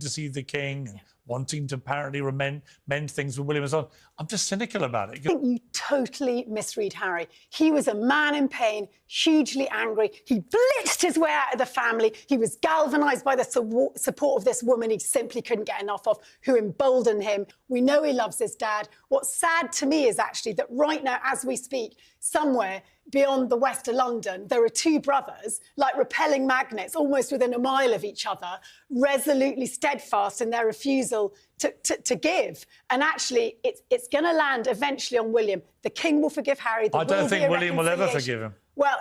to see the king and wanting to apparently mend things with William and so on. I'm just cynical about it. I think you totally misread Harry. He was a man in pain, hugely angry. He blitzed his way out of the family. He was galvanised by the support of this woman he simply couldn't get enough of, who emboldened him. We know he loves his dad. What's sad to me is actually that right now, as we speak, somewhere beyond the west of London, there are two brothers, like repelling magnets, almost within a mile of each other, resolutely steadfast in their refusal to give. And actually, it's going to land eventually on William. The king will forgive Harry. I don't think William will ever forgive him. Well,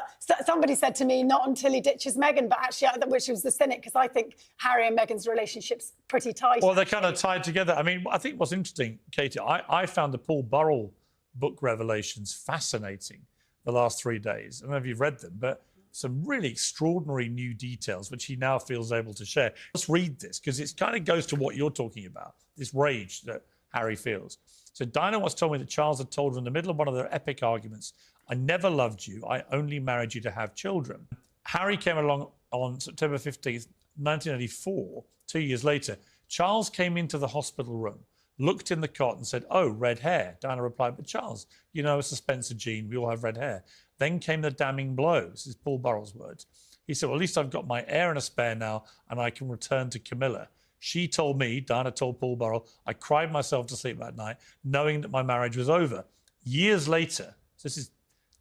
somebody said to me, not until he ditches Meghan, but actually, which was the cynic, because I think Harry and Meghan's relationship's pretty tight. Well, they're kind of tied together. I mean, I think what's interesting, Katie, I found the Paul Burrell book revelations fascinating the last 3 days. I don't know if you've read them, but some really extraordinary new details, which he now feels able to share. Let's read this, because it kind of goes to what you're talking about, this rage that Harry feels. So Diana once told me that Charles had told her in the middle of one of their epic arguments, "I never loved you, I only married you to have children." Harry came along on September 15th, 1984, 2 years later. Charles came into the hospital room, looked in the cot and said, "Oh, red hair." Diana replied, "But Charles, you know it's a Spencer gene, we all have red hair." Then came the damning blow. This is Paul Burrell's words. He said, "Well, at least I've got my heir and a spare now and I can return to Camilla. She told me," Diana told Paul Burrell, "I cried myself to sleep that night knowing that my marriage was over." Years later, so this is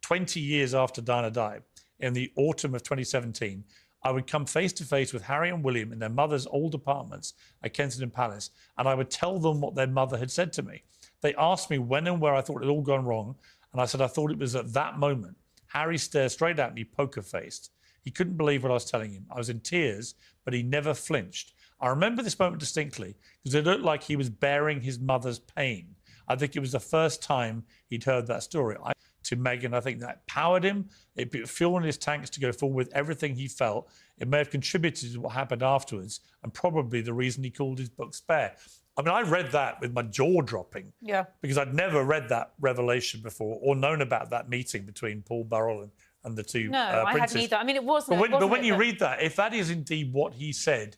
20 years after Diana died, in the autumn of 2017, I would come face to face with Harry and William in their mother's old apartments at Kensington Palace, and I would tell them what their mother had said to me. They asked me when and where I thought it had all gone wrong, and I said I thought it was at that moment. Harry stared straight at me, poker-faced. He couldn't believe what I was telling him. I was in tears, but he never flinched. I remember this moment distinctly because it looked like he was bearing his mother's pain. I think it was the first time he'd heard that story. To Meghan, I think that powered him. It put fuel in his tanks to go forward with everything he felt. It may have contributed to what happened afterwards, and probably the reason he called his book Spare. I mean, I read that with my jaw dropping. Yeah. Because I'd never read that revelation before or known about that meeting between Paul Burrell and the two No, I princes. hadn't either. I mean, it wasn't. But when you read that, if that is indeed what he said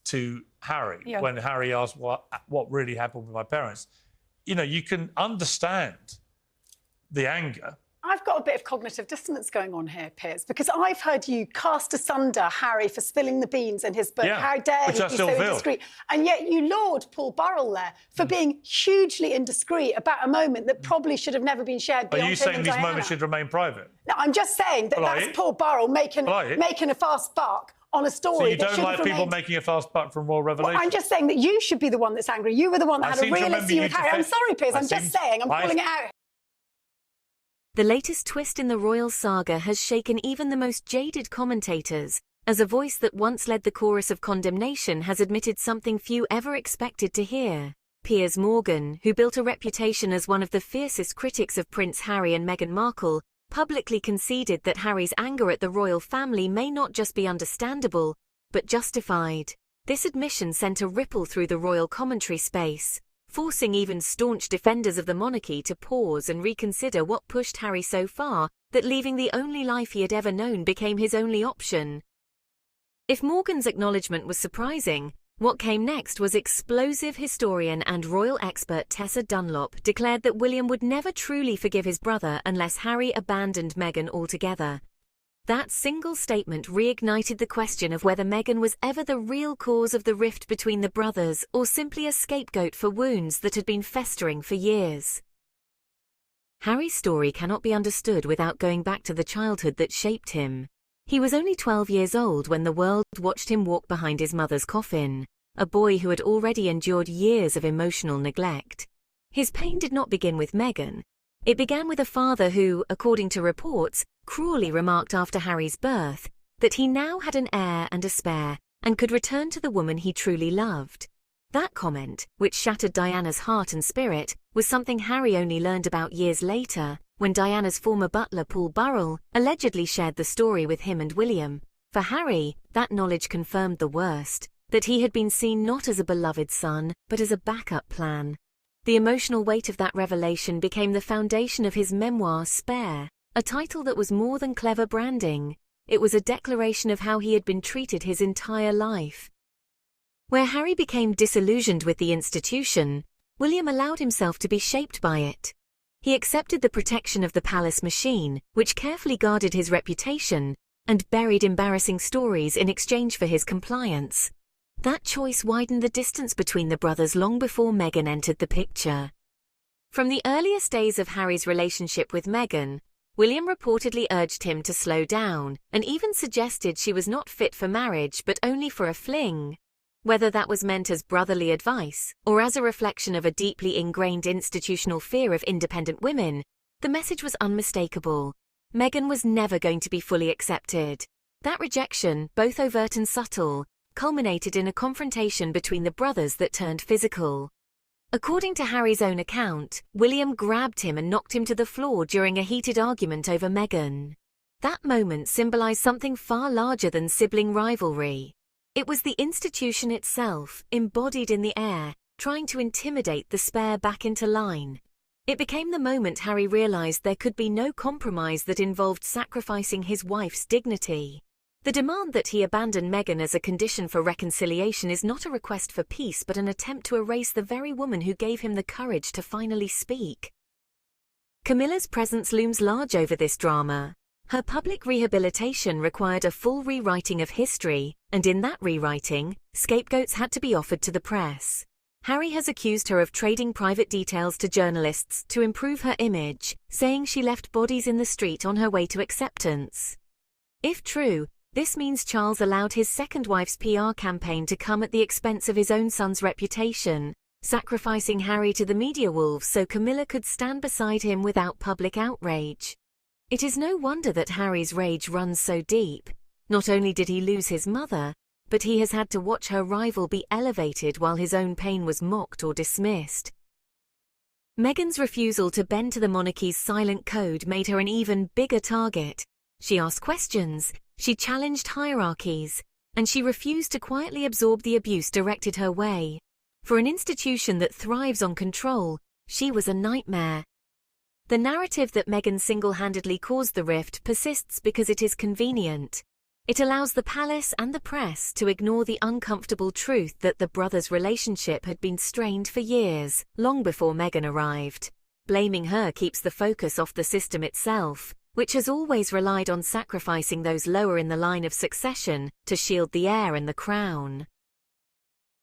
to Harry, when Harry asked what really happened with my parents, you know, you can understand the anger. I've got a bit of cognitive dissonance going on here, Piers, because I've heard you cast asunder Harry for spilling the beans in his book. How dare he be so indiscreet? And yet you laud Paul Burrell there for being hugely indiscreet about a moment that probably should have never been shared beyond him and Diana. Are you saying these moments should remain private? No, I'm just saying that that's Paul Burrell making a fast buck on a story. So you don't like people making a fast buck from royal revelation? Well, I'm just saying that you should be the one that's angry. You were the one that had a real issue with Harry. I'm sorry, Piers, I'm just saying, I'm calling it out. The latest twist in the royal saga has shaken even the most jaded commentators, as a voice that once led the chorus of condemnation has admitted something few ever expected to hear. Piers Morgan, who built a reputation as one of the fiercest critics of Prince Harry and Meghan Markle, publicly conceded that Harry's anger at the royal family may not just be understandable, but justified. This admission sent a ripple through the royal commentary space, forcing even staunch defenders of the monarchy to pause and reconsider what pushed Harry so far that leaving the only life he had ever known became his only option. If Morgan's acknowledgement was surprising, what came next was explosive historian and royal expert Tessa Dunlop declared that William would never truly forgive his brother unless Harry abandoned Meghan altogether. That single statement reignited the question of whether Meghan was ever the real cause of the rift between the brothers or simply a scapegoat for wounds that had been festering for years. Harry's story cannot be understood without going back to the childhood that shaped him. He was only 12 years old when the world watched him walk behind his mother's coffin, a boy who had already endured years of emotional neglect. His pain did not begin with Meghan. It began with a father who, according to reports, cruelly remarked after Harry's birth that he now had an heir and a spare and could return to the woman he truly loved. That comment, which shattered Diana's heart and spirit, was something Harry only learned about years later, when Diana's former butler Paul Burrell allegedly shared the story with him and William. For Harry, that knowledge confirmed the worst, that he had been seen not as a beloved son, but as a backup plan. The emotional weight of that revelation became the foundation of his memoir Spare, a title that was more than clever branding. It was a declaration of how he had been treated his entire life. Where Harry became disillusioned with the institution, William allowed himself to be shaped by it. He accepted the protection of the palace machine, which carefully guarded his reputation, and buried embarrassing stories in exchange for his compliance. That choice widened the distance between the brothers long before Meghan entered the picture. From the earliest days of Harry's relationship with Meghan, William reportedly urged him to slow down and even suggested she was not fit for marriage but only for a fling. Whether that was meant as brotherly advice or as a reflection of a deeply ingrained institutional fear of independent women, the message was unmistakable. Meghan was never going to be fully accepted. That rejection, both overt and subtle, culminated in a confrontation between the brothers that turned physical. According to Harry's own account, William grabbed him and knocked him to the floor during a heated argument over Meghan. That moment symbolized something far larger than sibling rivalry. It was the institution itself, embodied in the air, trying to intimidate the spare back into line. It became the moment Harry realized there could be no compromise that involved sacrificing his wife's dignity. The demand that he abandon Meghan as a condition for reconciliation is not a request for peace but an attempt to erase the very woman who gave him the courage to finally speak. Camilla's presence looms large over this drama. Her public rehabilitation required a full rewriting of history, and in that rewriting, scapegoats had to be offered to the press. Harry has accused her of trading private details to journalists to improve her image, saying she left bodies in the street on her way to acceptance. If true, this means Charles allowed his second wife's PR campaign to come at the expense of his own son's reputation, sacrificing Harry to the media wolves so Camilla could stand beside him without public outrage. It is no wonder that Harry's rage runs so deep. Not only did he lose his mother, but he has had to watch her rival be elevated while his own pain was mocked or dismissed. Meghan's refusal to bend to the monarchy's silent code made her an even bigger target. She asked questions, she challenged hierarchies, and she refused to quietly absorb the abuse directed her way. For an institution that thrives on control, she was a nightmare. The narrative that Meghan single-handedly caused the rift persists because it is convenient. It allows the palace and the press to ignore the uncomfortable truth that the brothers' relationship had been strained for years, long before Meghan arrived. Blaming her keeps the focus off the system itself, which has always relied on sacrificing those lower in the line of succession to shield the heir and the crown.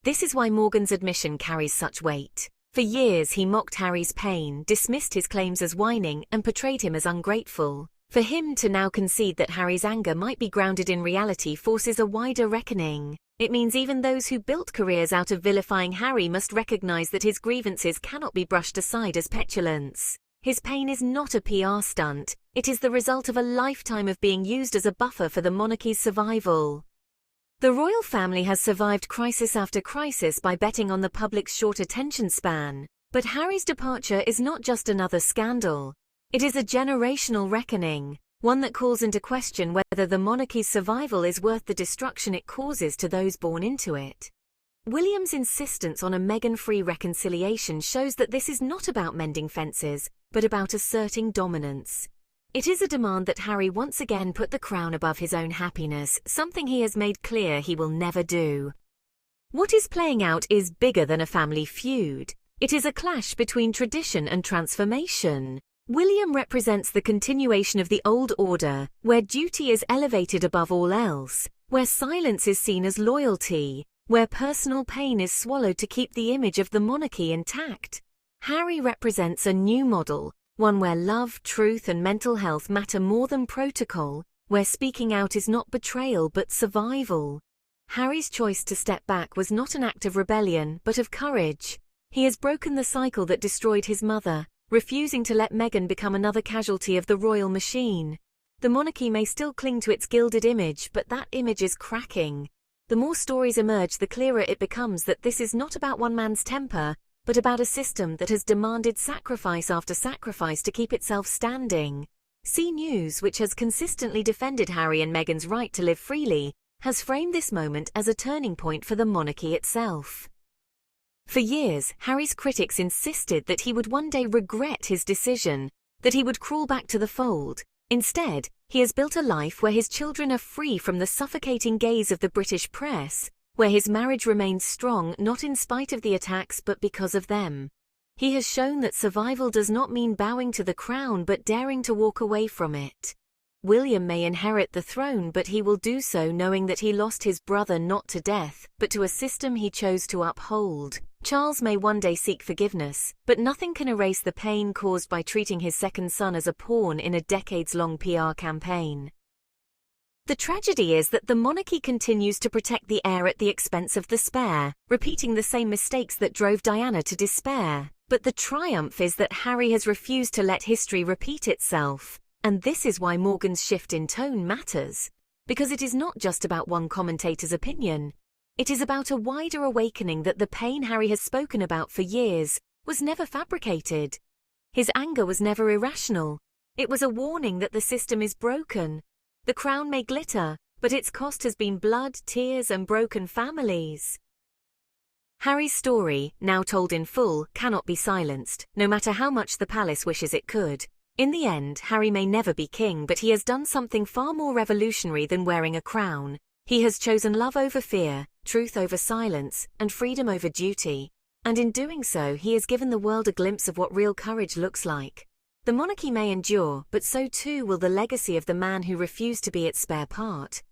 This is why Morgan's admission carries such weight. For years he mocked Harry's pain, dismissed his claims as whining, and portrayed him as ungrateful. For him to now concede that Harry's anger might be grounded in reality forces a wider reckoning. It means even those who built careers out of vilifying Harry must recognize that his grievances cannot be brushed aside as petulance. His pain is not a PR stunt, it is the result of a lifetime of being used as a buffer for the monarchy's survival. The royal family has survived crisis after crisis by betting on the public's short attention span. But Harry's departure is not just another scandal. It is a generational reckoning, one that calls into question whether the monarchy's survival is worth the destruction it causes to those born into it. William's insistence on a Meghan-free reconciliation shows that this is not about mending fences, but about asserting dominance. It is a demand that Harry once again put the crown above his own happiness, something he has made clear he will never do. What is playing out is bigger than a family feud. It is a clash between tradition and transformation. William represents the continuation of the old order, where duty is elevated above all else, where silence is seen as loyalty, where personal pain is swallowed to keep the image of the monarchy intact. Harry represents a new model, one where love, truth, and mental health matter more than protocol, where speaking out is not betrayal but survival. Harry's choice to step back was not an act of rebellion but of courage. He has broken the cycle that destroyed his mother, refusing to let Meghan become another casualty of the royal machine. The monarchy may still cling to its gilded image, but that image is cracking. The more stories emerge, the clearer it becomes that this is not about one man's temper, but about a system that has demanded sacrifice after sacrifice to keep itself standing. C News, which has consistently defended Harry and Meghan's right to live freely, has framed this moment as a turning point for the monarchy itself. For years, Harry's critics insisted that he would one day regret his decision, that he would crawl back to the fold. Instead, he has built a life where his children are free from the suffocating gaze of the British press, where his marriage remains strong not in spite of the attacks but because of them. He has shown that survival does not mean bowing to the crown but daring to walk away from it. William may inherit the throne, but he will do so knowing that he lost his brother not to death, but to a system he chose to uphold. Charles may one day seek forgiveness, but nothing can erase the pain caused by treating his second son as a pawn in a decades-long PR campaign. The tragedy is that the monarchy continues to protect the heir at the expense of the spare, repeating the same mistakes that drove Diana to despair. But the triumph is that Harry has refused to let history repeat itself. And this is why Meghan's shift in tone matters, because it is not just about one commentator's opinion. It is about a wider awakening that the pain Harry has spoken about for years was never fabricated. His anger was never irrational. It was a warning that the system is broken. The crown may glitter, but its cost has been blood, tears, and broken families. Harry's story, now told in full, cannot be silenced, no matter how much the palace wishes it could. In the end, Harry may never be king, but he has done something far more revolutionary than wearing a crown. He has chosen love over fear, truth over silence, and freedom over duty. And in doing so, he has given the world a glimpse of what real courage looks like. The monarchy may endure, but so too will the legacy of the man who refused to be its spare part.